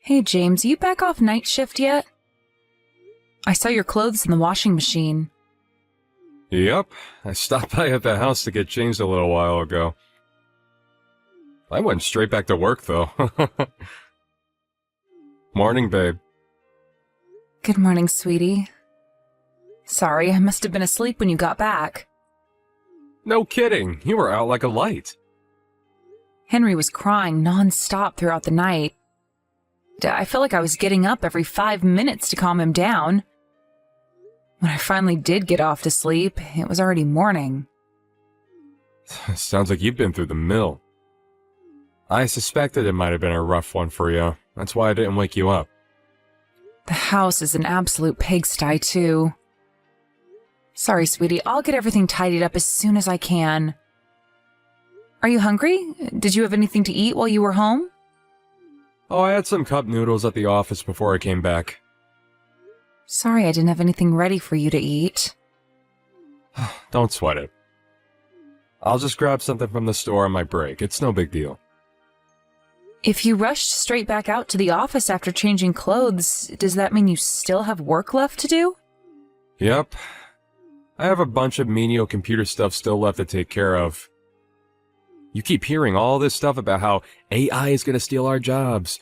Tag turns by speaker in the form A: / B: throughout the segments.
A: Hey James, you back off night shift yet? I saw your clothes in the washing machine.
B: Yep, I stopped by at the house to get changed a little while ago. I went straight back to work, though. Morning, babe.
A: Good morning, sweetie. Sorry, I must have been asleep when you got back.
B: No kidding, you were out like a light.
A: Henry was crying non-stop throughout the night. I felt like I was getting up every 5 minutes to calm him down. When I finally did get off to sleep, it was already morning.
B: Sounds like you've been through the mill. I suspected it might have been a rough one for you. That's why I didn't wake you up.
A: The house is an absolute pigsty, too. Sorry, sweetie, I'll get everything tidied up as soon as I can. Are you hungry? Did you have anything to eat while you were home?
B: Oh, I had some cup noodles at the office before I came back.
A: Sorry I didn't have anything ready for you to eat.
B: Don't sweat it. I'll just grab something from the store on my break. It's no big deal.
A: If you rushed straight back out to the office after changing clothes, does that mean you still have work left to do?
B: Yep. I have a bunch of menial computer stuff still left to take care of. You keep hearing all this stuff about how AI is going to steal our jobs.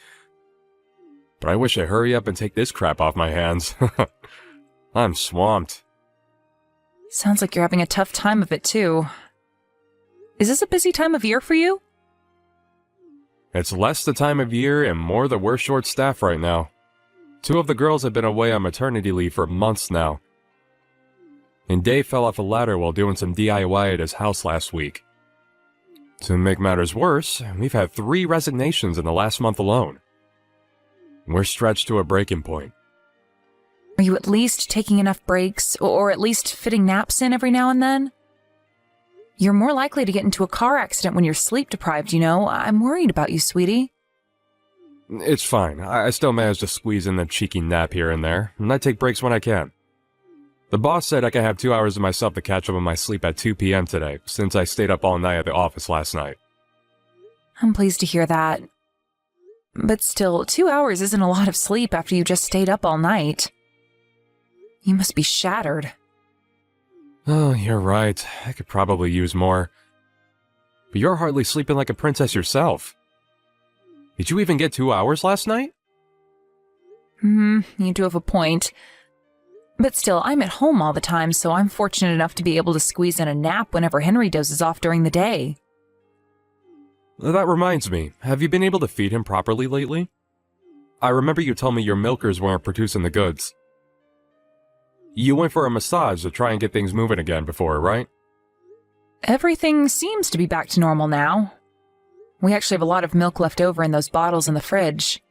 B: But I wish I'd hurry up and take this crap off my hands. I'm swamped.
A: Sounds like you're having a tough time of it, too. Is this a busy time of year for you?
B: It's less the time of year and more that we're short-staffed right now. 2 of the girls have been away on maternity leave for months now. And Dave fell off a ladder while doing some DIY at his house last week. To make matters worse, we've had 3 resignations in the last month alone. We're stretched to a breaking point.
A: Are you at least taking enough breaks, or at least fitting naps in every now and then? You're more likely to get into a car accident when you're sleep-deprived, you know. I'm worried about you, sweetie.
B: It's fine. I still manage to squeeze in a cheeky nap here and there, and I take breaks when I can. The boss said I can have 2 hours to myself to catch up on my sleep at 2 p.m. today, since I stayed up all night at the office last night.
A: I'm pleased to hear that. But still, 2 hours isn't a lot of sleep after you just stayed up all night. You must be shattered.
B: Oh, you're right. I could probably use more. But you're hardly sleeping like a princess yourself. Did you even get 2 hours last night?
A: You do have a point. But still, I'm at home all the time, so I'm fortunate enough to be able to squeeze in a nap whenever Henry dozes off during the day.
B: That reminds me, have you been able to feed him properly lately? I remember you told me your milkers weren't producing the goods. You went for a massage to try and get things moving again before, right?
A: Everything seems to be back to normal now. We actually have a lot of milk left over in those bottles in the fridge.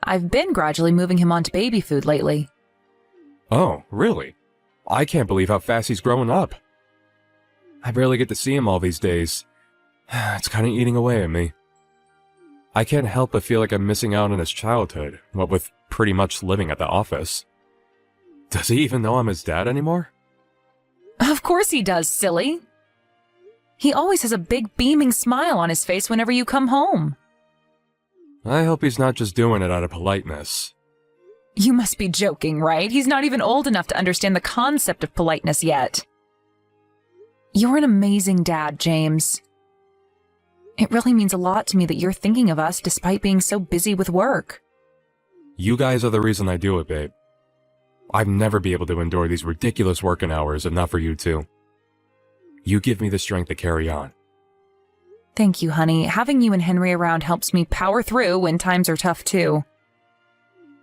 A: I've been gradually moving him onto baby food lately.
B: Oh, really? I can't believe how fast he's growing up. I barely get to see him all these days. It's kind of eating away at me. I can't help but feel like I'm missing out on his childhood, what with pretty much living at the office. Does he even know I'm his dad anymore?
A: Of course he does, silly. He always has a big beaming smile on his face whenever you come home.
B: I hope he's not just doing it out of politeness.
A: You must be joking, right? He's not even old enough to understand the concept of politeness yet. You're an amazing dad, James. It really means a lot to me that you're thinking of us despite being so busy with work.
B: You guys are the reason I do it, babe. I'd never be able to endure these ridiculous working hours if not for you two. You give me the strength to carry on.
A: Thank you, honey. Having you and Henry around helps me power through when times are tough, too.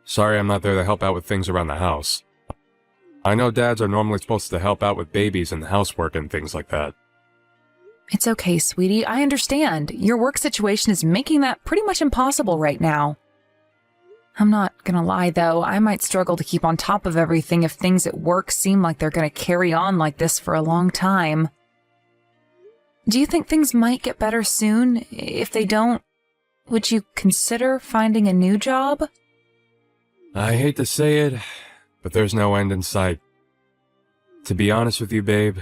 B: Sorry I'm not there to help out with things around the house. I know dads are normally supposed to help out with babies and housework and things like that.
A: It's okay, sweetie. I understand. Your work situation is making that pretty much impossible right now. I'm not gonna lie, though. I might struggle to keep on top of everything if things at work seem like they're gonna carry on like this for a long time. Do you think things might get better soon? If they don't, would you consider finding a new job?
B: I hate to say it, but there's no end in sight. To be honest with you, babe,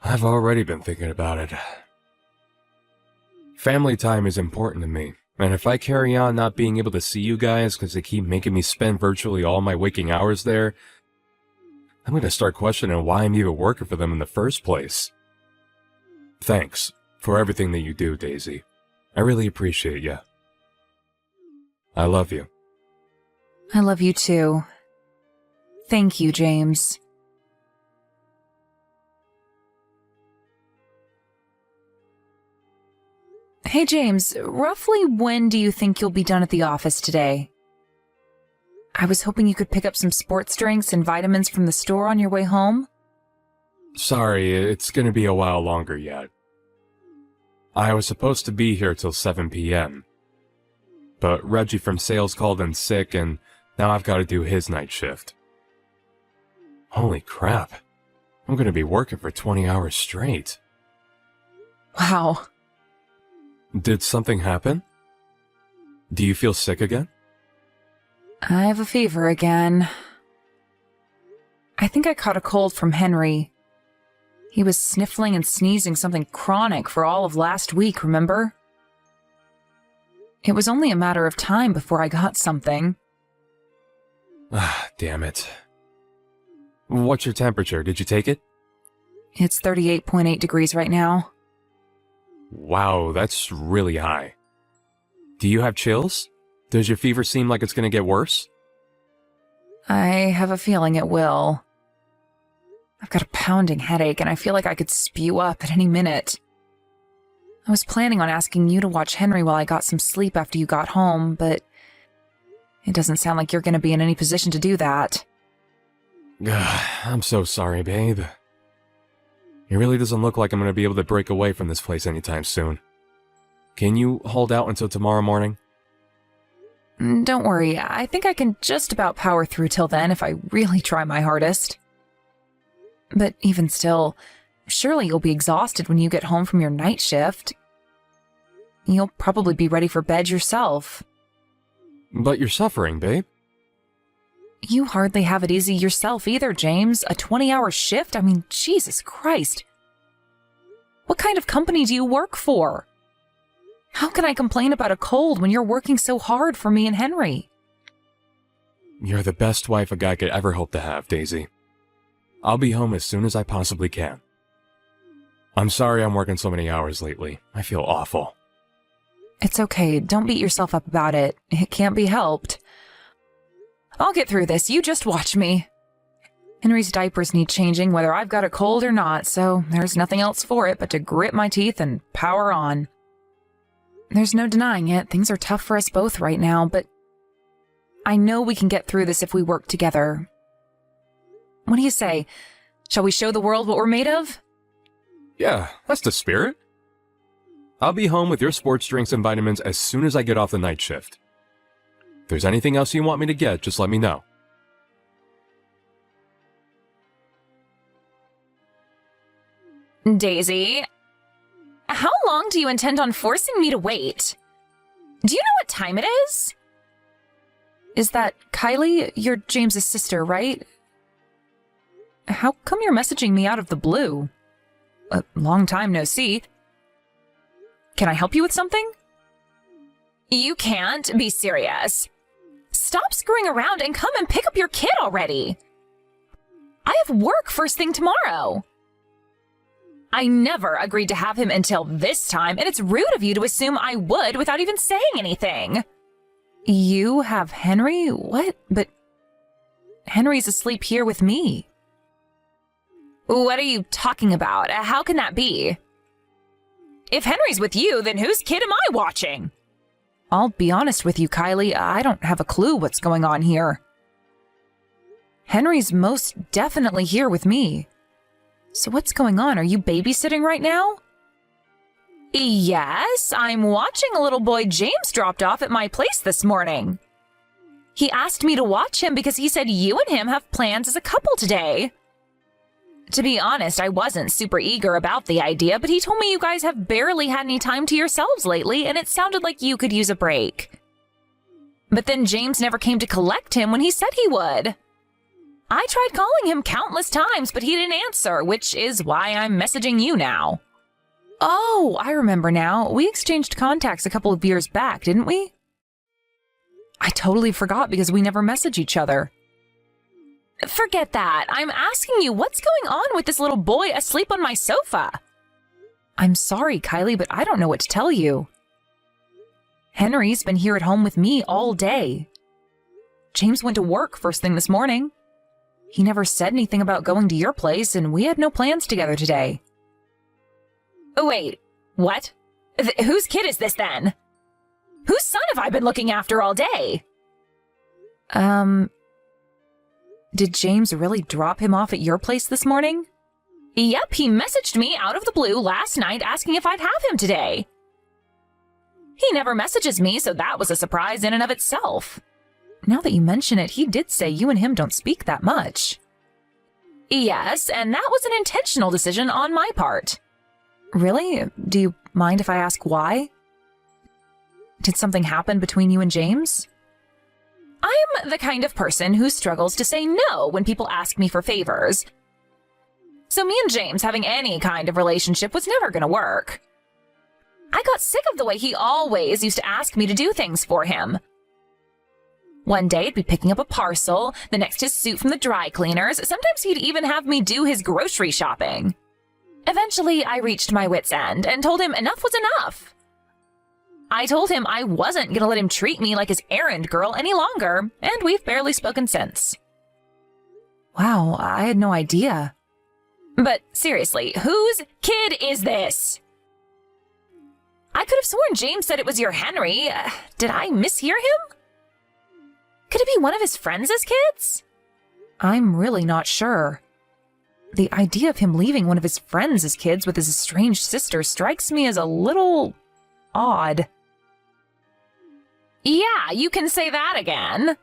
B: I've already been thinking about it. Family time is important to me, And if I carry on not being able to see you guys because they keep making me spend virtually all my waking hours there, I'm going to start questioning why I'm even working for them in the first place. Thanks for everything that you do, Daisy. I really appreciate you. I love you.
A: I love you too. Thank you, James. Hey, James, roughly when do you think you'll be done at the office today? I was hoping you could pick up some sports drinks and vitamins from the store on your way home.
B: Sorry, it's going to be a while longer yet. I was supposed to be here till 7 p.m. But Reggie from sales called in sick and now I've got to do his night shift. Holy crap. I'm going to be working for 20 hours straight.
A: Wow.
B: Did something happen? Do you feel sick again?
A: I have a fever again. I think I caught a cold from Henry. He was sniffling and sneezing something chronic for all of last week, remember? It was only a matter of time before I got something.
B: Ah, damn it. What's your temperature? Did you take it?
A: It's 38.8 degrees right now.
B: Wow, that's really high. Do you have chills? Does your fever seem like it's going to get worse?
A: I have a feeling it will. I've got a pounding headache and I feel like I could spew up at any minute. I was planning on asking you to watch Henry while I got some sleep after you got home, but it doesn't sound like you're going to be in any position to do that.
B: I'm so sorry, babe. It really doesn't look like I'm going to be able to break away from this place anytime soon. Can you hold out until tomorrow morning?
A: Don't worry, I think I can just about power through till then if I really try my hardest. But even still, surely you'll be exhausted when you get home from your night shift. You'll probably be ready for bed yourself.
B: But you're suffering, babe.
A: You hardly have it easy yourself either, James. A 20-hour shift? I mean, Jesus Christ. What kind of company do you work for? How can I complain about a cold when you're working so hard for me and Henry?
B: You're the best wife a guy could ever hope to have, Daisy. I'll be home as soon as I possibly can. I'm sorry I'm working so many hours lately. I feel awful.
A: It's okay. Don't beat yourself up about it. It can't be helped. I'll get through this. You just watch me. Henry's diapers need changing whether I've got a cold or not, so there's nothing else for it but to grit my teeth and power on. There's no denying it. Things are tough for us both right now, but I know we can get through this if we work together. What do you say? Shall we show the world what we're made of?
B: Yeah, that's the spirit. I'll be home with your sports drinks and vitamins as soon as I get off the night shift. If there's anything else you want me to get, just let me know.
A: Daisy, how long do you intend on forcing me to wait? Do you know what time it is? Is that Kylie? You're James's sister, right? How come you're messaging me out of the blue? A long time no see. Can I help you with something? You can't be serious. Stop screwing around and come and pick up your kid already. I have work first thing tomorrow. I never agreed to have him until this time, and it's rude of you to assume I would without even saying anything. You have Henry? What? But Henry's asleep here with me. What are you talking about? How can that be? If Henry's with you, then whose kid am I watching? I'll be honest with you, Kylie. I don't have a clue what's going on here. Henry's most definitely here with me. So what's going on? Are you babysitting right now? Yes, I'm watching a little boy James dropped off at my place this morning. He asked me to watch him because he said you and him have plans as a couple today. To be honest, I wasn't super eager about the idea, but he told me you guys have barely had any time to yourselves lately, and it sounded like you could use a break. But then James never came to collect him when he said he would. I tried calling him countless times, but he didn't answer, which is why I'm messaging you now. Oh, I remember now. We exchanged contacts a couple of years back, didn't we? I totally forgot because we never message each other. Forget that. I'm asking you, what's going on with this little boy asleep on my sofa? I'm sorry, Kylie, but I don't know what to tell you. Henry's been here at home with me all day. James went to work first thing this morning. He never said anything about going to your place, and we had no plans together today. Oh, wait, what? Whose kid is this then? Whose son have I been looking after all day? Did James really drop him off at your place this morning? Yep, he messaged me out of the blue last night asking if I'd have him today. He never messages me, so that was a surprise in and of itself. Now that you mention it, he did say you and him don't speak that much. Yes, and that was an intentional decision on my part. Really? Do you mind if I ask why? Did something happen between you and James? I'm the kind of person who struggles to say no when people ask me for favors. So me and James having any kind of relationship was never going to work. I got sick of the way he always used to ask me to do things for him. One day it'd be picking up a parcel, the next his suit from the dry cleaners. Sometimes he'd even have me do his grocery shopping. Eventually, I reached my wit's end and told him enough was enough. I told him I wasn't going to let him treat me like his errand girl any longer, and we've barely spoken since. Wow, I had no idea. But seriously, whose kid is this? I could have sworn James said it was your Henry. Did I mishear him? Could it be one of his friends' kids? I'm really not sure. The idea of him leaving one of his friends' kids with his estranged sister strikes me as a little odd. Yeah, you can say that again.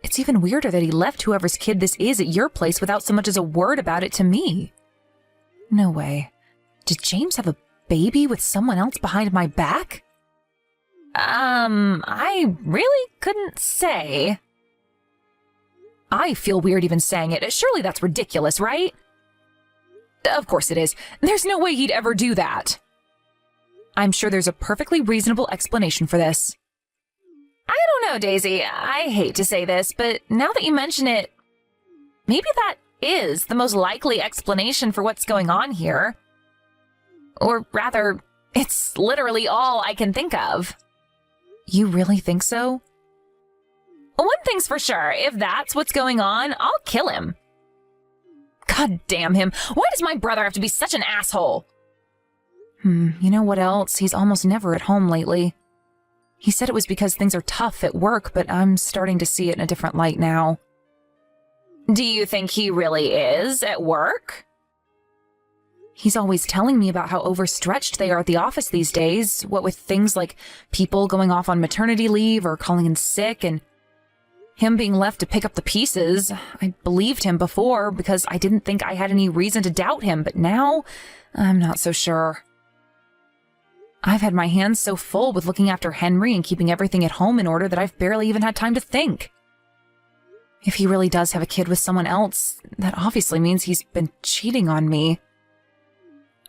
A: It's even weirder that he left whoever's kid this is at your place without so much as a word about it to me. No way. Did James have a baby with someone else behind my back? I really couldn't say. I feel weird even saying it. Surely that's ridiculous, right? Of course it is. There's no way he'd ever do that. I'm sure there's a perfectly reasonable explanation for this. I don't know, Daisy. I hate to say this, but now that you mention it, maybe that is the most likely explanation for what's going on here. Or rather, it's literally all I can think of. You really think so? One thing's for sure, if that's what's going on, I'll kill him. God damn him. Why does my brother have to be such an asshole? You know what else? He's almost never at home lately. He said it was because things are tough at work, but I'm starting to see it in a different light now. Do you think he really is at work? He's always telling me about how overstretched they are at the office these days, what with things like people going off on maternity leave or calling in sick, and him being left to pick up the pieces. I believed him before because I didn't think I had any reason to doubt him, but now I'm not so sure. I've had my hands so full with looking after Henry and keeping everything at home in order that I've barely even had time to think. If he really does have a kid with someone else, that obviously means he's been cheating on me.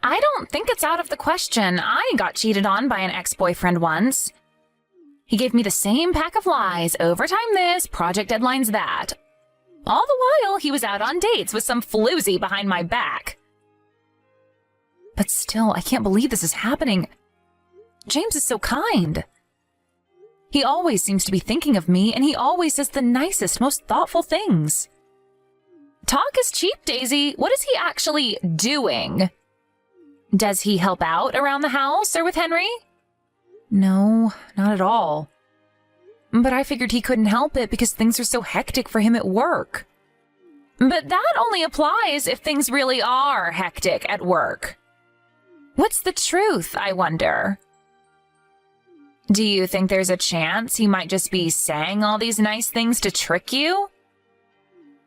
A: I don't think it's out of the question. I got cheated on by an ex-boyfriend once. He gave me the same pack of lies, overtime this, project deadlines that. All the while, he was out on dates with some floozy behind my back. But still, I can't believe this is happening. James is so kind. He always seems to be thinking of me, and he always says the nicest, most thoughtful things. Talk is cheap, Daisy. What is he actually doing? Does he help out around the house or with Henry? No, not at all. But I figured he couldn't help it because things are so hectic for him at work. But that only applies if things really are hectic at work. What's the truth, I wonder? Do you think there's a chance he might just be saying all these nice things to trick you?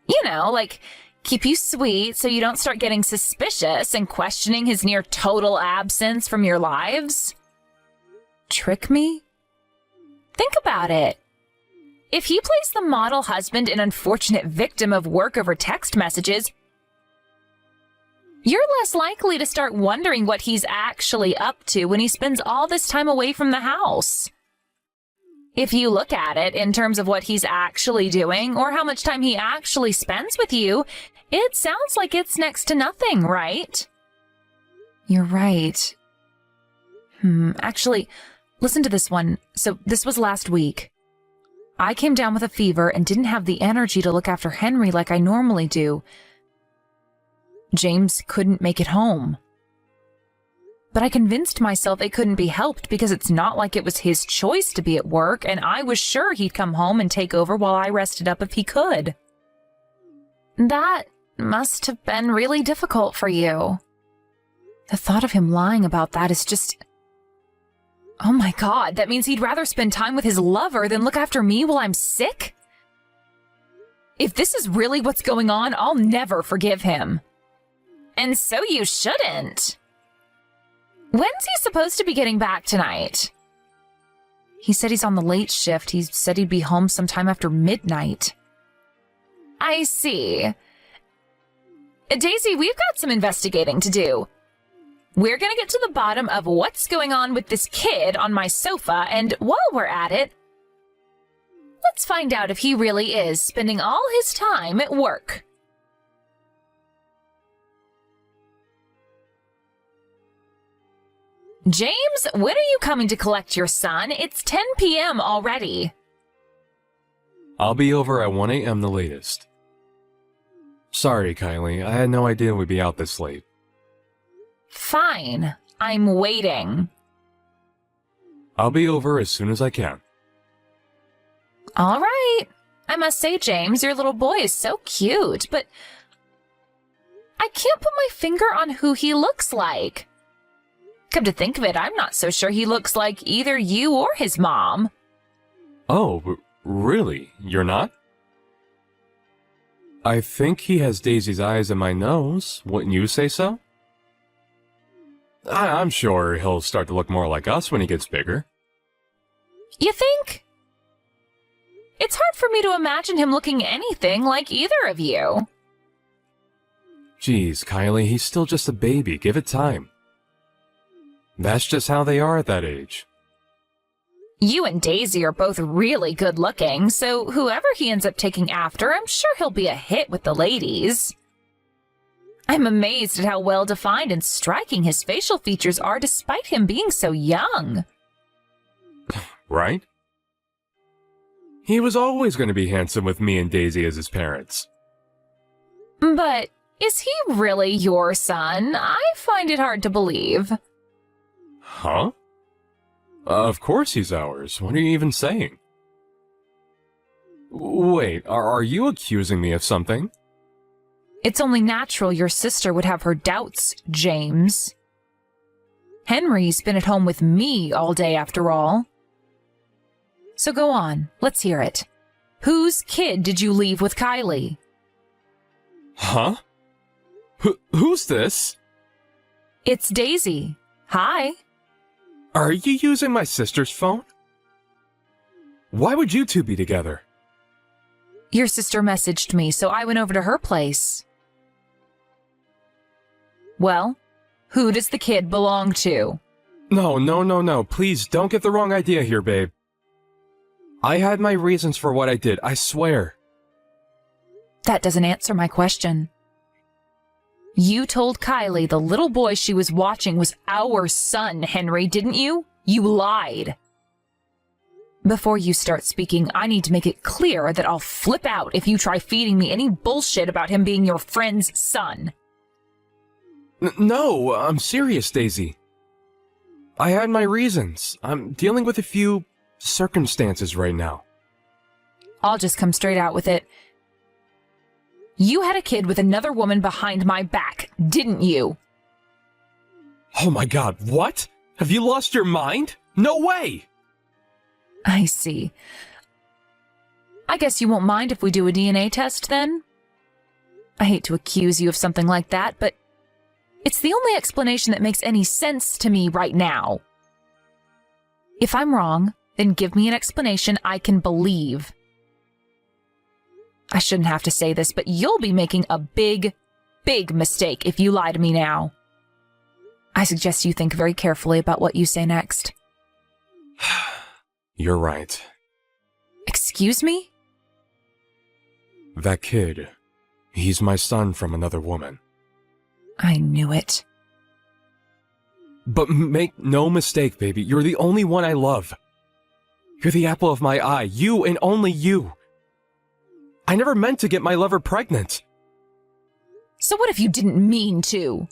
A: You know, like keep you sweet so you don't start getting suspicious and questioning his near total absence from your lives? Trick me? Think about it. If he plays the model husband and unfortunate victim of work over text messages, You're less likely to start wondering what he's actually up to when he spends all this time away from the house. If you look at it in terms of what he's actually doing or how much time he actually spends with you, it sounds like it's next to nothing, right? You're right. Actually, listen to this one. So this was last week. I came down with a fever and didn't have the energy to look after Henry like I normally do. James couldn't make it home. But I convinced myself it couldn't be helped because it's not like it was his choice to be at work, and I was sure he'd come home and take over while I rested up if he could. That must have been really difficult for you. The thought of him lying about that is just... Oh my God, that means he'd rather spend time with his lover than look after me while I'm sick? If this is really what's going on, I'll never forgive him. And so you shouldn't. When's he supposed to be getting back tonight? He said he's on the late shift. He said he'd be home sometime after midnight. I see. Daisy, we've got some investigating to do. We're going to get to the bottom of what's going on with this kid on my sofa, and while we're at it, let's find out if he really is spending all his time at work. James, when are you coming to collect your son? It's 10 p.m. already.
B: I'll be over at 1 a.m. the latest. Sorry, Kylie. I had no idea we'd be out this late.
A: Fine. I'm waiting.
B: I'll be over as soon as I can.
A: All right. I must say, James, your little boy is so cute, but I can't put my finger on who he looks like. Come to think of it, I'm not so sure he looks like either you or his mom.
B: Oh, really? You're not? I think he has Daisy's eyes and my nose. Wouldn't you say so? I'm sure he'll start to look more like us when he gets bigger.
A: You think? It's hard for me to imagine him looking anything like either of you.
B: Geez, Kylie, he's still just a baby. Give it time. That's just how they are at that age.
A: You and Daisy are both really good looking, so whoever he ends up taking after, I'm sure he'll be a hit with the ladies. I'm amazed at how well-defined and striking his facial features are despite him being so young.
B: Right? He was always going to be handsome with me and Daisy as his parents.
A: But is he really your son? I find it hard to believe.
B: Huh? Of course he's ours. What are you even saying? Wait, are you accusing me of something?
A: It's only natural your sister would have her doubts, James. Henry's been at home with me all day after all. So go on, let's hear it. Whose kid did you leave with Kylie?
B: Huh? Who's this?
A: It's Daisy. Hi.
B: Are you using my sister's phone? Why would you two be together?
A: Your sister messaged me, so I went over to her place. Well, who does the kid belong to?
B: No. Please don't get the wrong idea here, babe. I had my reasons for what I did, I swear.
A: That doesn't answer my question. You told Kylie the little boy she was watching was our son, Henry, didn't you? You lied. Before you start speaking, I need to make it clear that I'll flip out if you try feeding me any bullshit about him being your friend's son.
B: No, I'm serious, Daisy. I had my reasons. I'm dealing with a few circumstances right now.
A: I'll just come straight out with it. You had a kid with another woman behind my back, didn't you?
B: Oh my God, what? Have you lost your mind? No way!
A: I see. I guess you won't mind if we do a DNA test then? I hate to accuse you of something like that, but it's the only explanation that makes any sense to me right now. If I'm wrong, then give me an explanation I can believe. I shouldn't have to say this, but you'll be making a big big mistake if you lie to me now. I suggest you think very carefully about what you say next.
B: You're right.
A: Excuse me?
B: That kid, he's my son from another woman.
A: I knew it.
B: But make no mistake, baby, you're the only one I love. You're the apple of my eye, you and only you. I never meant to get my lover pregnant.
A: So what if you didn't mean to?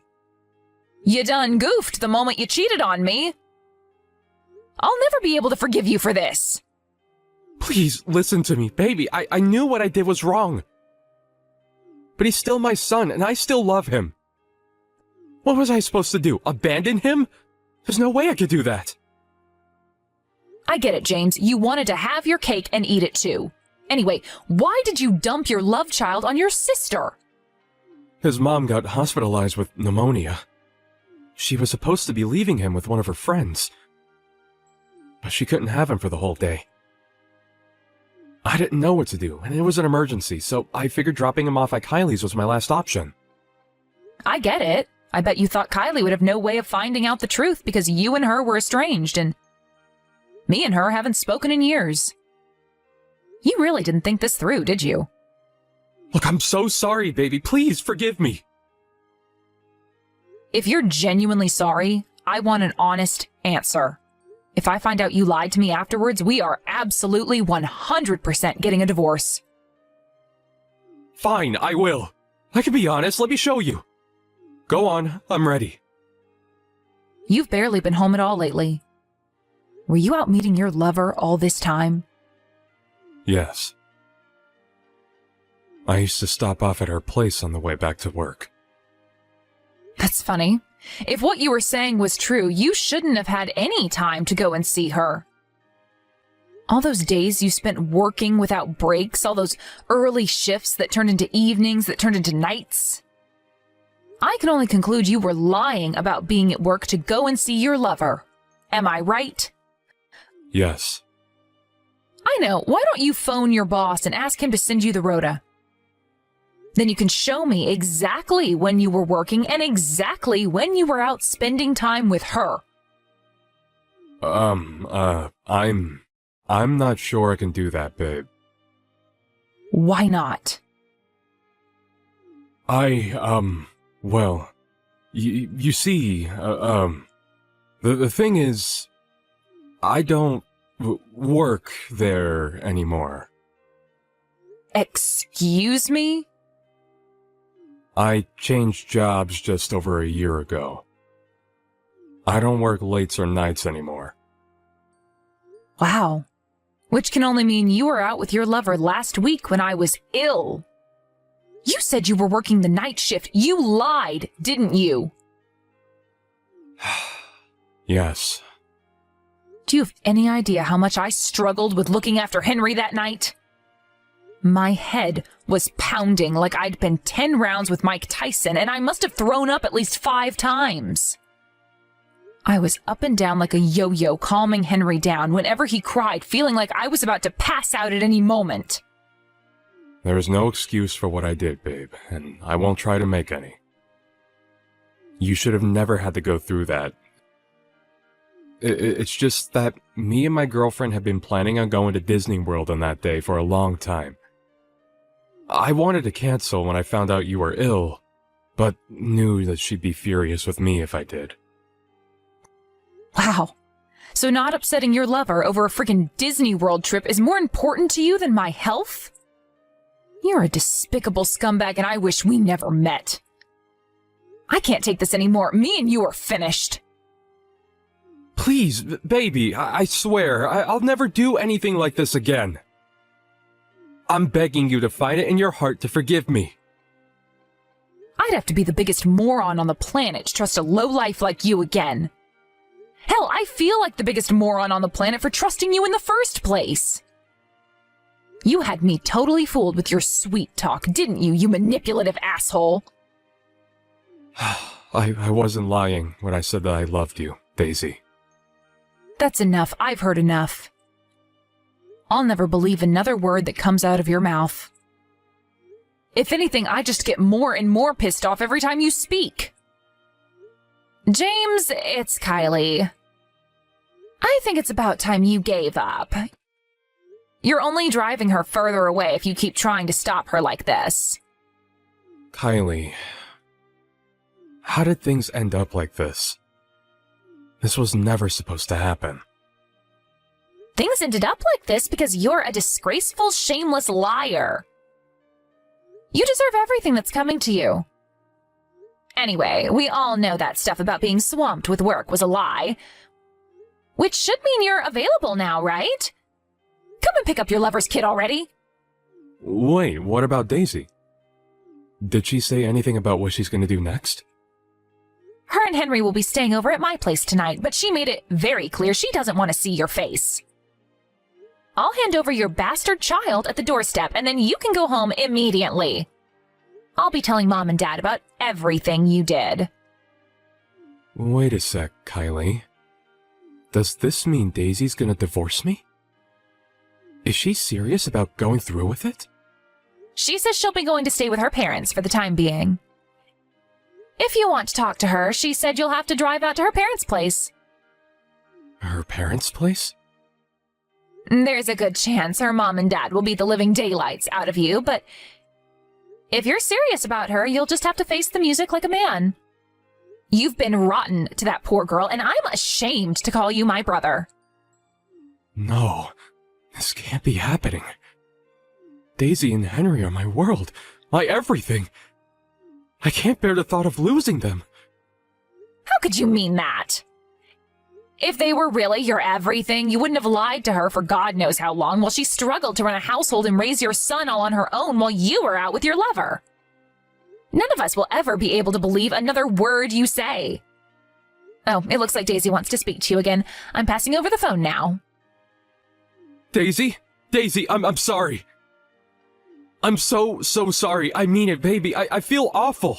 A: You done goofed the moment you cheated on me. I'll never be able to forgive you for this.
B: Please, listen to me, baby. I knew what I did was wrong. But he's still my son, and I still love him. What was I supposed to do? Abandon him? There's no way I could do that.
A: I get it, James. You wanted to have your cake and eat it too. Anyway, why did you dump your love child on your sister?
B: His mom got hospitalized with pneumonia. She was supposed to be leaving him with one of her friends. But she couldn't have him for the whole day. I didn't know what to do, and it was an emergency, so I figured dropping him off at Kylie's was my last option.
A: I get it. I bet you thought Kylie would have no way of finding out the truth because you and her were estranged, and me and her haven't spoken in years. You really didn't think this through, did you?
B: Look, I'm so sorry, baby. Please forgive me.
A: If you're genuinely sorry, I want an honest answer. If I find out you lied to me afterwards, we are absolutely 100% getting a divorce.
B: Fine, I will. I can be honest. Let me show you. Go on, I'm ready.
A: You've barely been home at all lately. Were you out meeting your lover all this time?
B: Yes. I used to stop off at her place on the way back to work.
A: That's funny. If what you were saying was true, you shouldn't have had any time to go and see her. All those days you spent working without breaks, all those early shifts that turned into evenings, that turned into nights. I can only conclude you were lying about being at work to go and see your lover. Am I right?
B: Yes.
A: I know. Why don't you phone your boss and ask him to send you the rota? Then you can show me exactly when you were working and exactly when you were out spending time with her.
B: I'm not sure I can do that, babe.
A: Why not?
B: Well, you see, the thing is, I don't work there anymore.
A: Excuse me?
B: I changed jobs just over a year ago. I don't work lates or nights anymore.
A: Wow. Which can only mean you were out with your lover last week when I was ill. You said you were working the night shift. You lied, didn't you?
B: Yes.
A: Do you have any idea how much I struggled with looking after Henry that night? My head was pounding like I'd been 10 rounds with Mike Tyson, and I must have thrown up at least 5 times. I was up and down like a yo-yo, calming Henry down whenever he cried, feeling like I was about to pass out at any moment.
B: There is no excuse for what I did, babe, and I won't try to make any. You should have never had to go through that. It's just that me and my girlfriend had been planning on going to Disney World on that day for a long time. I wanted to cancel when I found out you were ill, but knew that she'd be furious with me if I did.
A: Wow. So not upsetting your lover over a freaking Disney World trip is more important to you than my health? You're a despicable scumbag, and I wish we never met. I can't take this anymore. Me and you are finished.
B: Please, baby, I swear, I'll never do anything like this again. I'm begging you to find it in your heart to forgive me.
A: I'd have to be the biggest moron on the planet to trust a lowlife like you again. Hell, I feel like the biggest moron on the planet for trusting you in the first place. You had me totally fooled with your sweet talk, didn't you, you manipulative asshole?
B: I wasn't lying when I said that I loved you, Daisy.
A: That's enough. I've heard enough. I'll never believe another word that comes out of your mouth. If anything, I just get more and more pissed off every time you speak. James, it's Kylie. I think it's about time you gave up. You're only driving her further away if you keep trying to stop her like this.
B: Kylie, how did things end up like this? This was never supposed to happen.
A: Things ended up like this because you're a disgraceful, shameless liar. You deserve everything that's coming to you. Anyway, we all know that stuff about being swamped with work was a lie. Which should mean you're available now, right? Come and pick up your lover's kid already.
B: Wait, what about Daisy? Did she say anything about what she's gonna do next?
A: Her and Henry will be staying over at my place tonight, but she made it very clear she doesn't want to see your face. I'll hand over your bastard child at the doorstep, and then you can go home immediately. I'll be telling Mom and Dad about everything you did.
B: Wait a sec, Kylie. Does this mean Daisy's gonna divorce me? Is she serious about going through with it?
A: She says she'll be going to stay with her parents for the time being. If you want to talk to her, she said you'll have to drive out to her parents' place.
B: Her parents' place?
A: There's a good chance her mom and dad will beat the living daylights out of you, but if you're serious about her, you'll just have to face the music like a man. You've been rotten to that poor girl, and I'm ashamed to call you my brother.
B: No, this can't be happening. Daisy and Henry are my world, my everything. I can't bear the thought of losing them.
A: How could you mean that? If they were really your everything, you wouldn't have lied to her for God knows how long while she struggled to run a household and raise your son all on her own while you were out with your lover. None of us will ever be able to believe another word you say. Oh, it looks like Daisy wants to speak to you again. I'm passing over the phone now.
B: Daisy? Daisy, I'm sorry. I'm so sorry. I mean it, baby. I feel awful.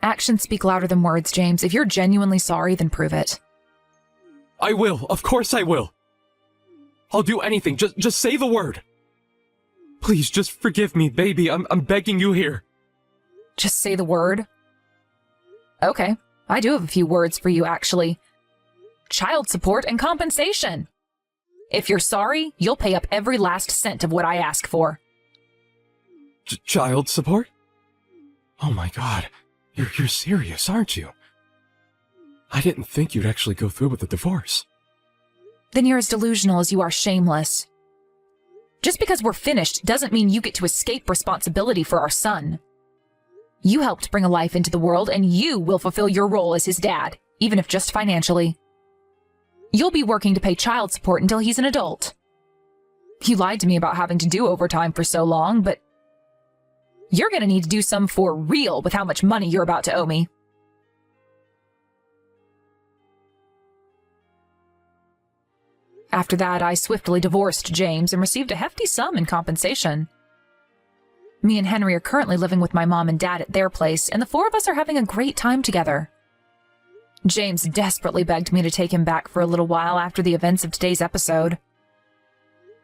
A: Actions speak louder than words, James. If you're genuinely sorry, then prove it.
B: I will. Of course I will. I'll do anything. Just say the word. Please, just forgive me, baby. I'm begging you here.
A: Just say the word? Okay, I do have a few words for you, actually. Child support and compensation. If you're sorry, you'll pay up every last cent of what I ask for.
B: Child support? Oh my God. You're serious, aren't you? I didn't think you'd actually go through with the divorce.
A: Then you're as delusional as you are shameless. Just because we're finished doesn't mean you get to escape responsibility for our son. You helped bring a life into the world, and you will fulfill your role as his dad, even if just financially. You'll be working to pay child support until he's an adult. You lied to me about having to do overtime for so long, but you're gonna need to do some for real with how much money you're about to owe me. After that, I swiftly divorced James and received a hefty sum in compensation. Me and Henry are currently living with my mom and dad at their place, and the four of us are having a great time together. James desperately begged me to take him back for a little while after the events of today's episode.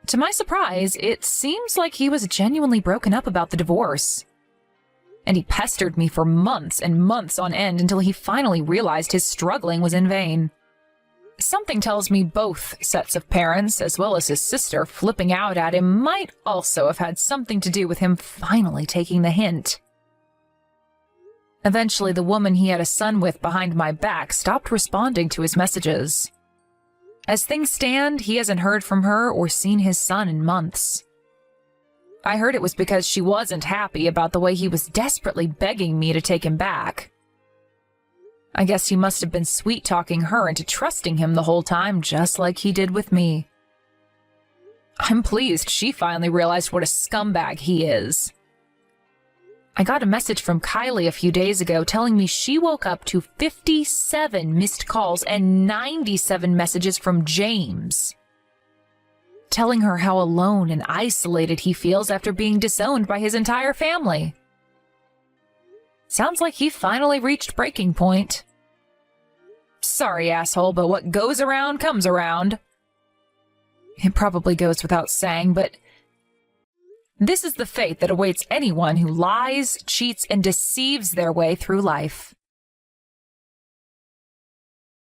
A: To my surprise, it seems like he was genuinely broken up about the divorce. And he pestered me for months and months on end until he finally realized his struggling was in vain. Something tells me both sets of parents, as well as his sister, flipping out at him might also have had something to do with him finally taking the hint. Eventually, the woman he had a son with behind my back stopped responding to his messages. As things stand, he hasn't heard from her or seen his son in months. I heard it was because she wasn't happy about the way he was desperately begging me to take him back. I guess he must have been sweet-talking her into trusting him the whole time, just like he did with me. I'm pleased she finally realized what a scumbag he is. I got a message from Kylie a few days ago telling me she woke up to 57 missed calls and 97 messages from James, telling her how alone and isolated he feels after being disowned by his entire family. Sounds like he finally reached breaking point. Sorry, asshole, but what goes around comes around. It probably goes without saying, but This is the fate that awaits anyone who lies, cheats, and deceives their way through life.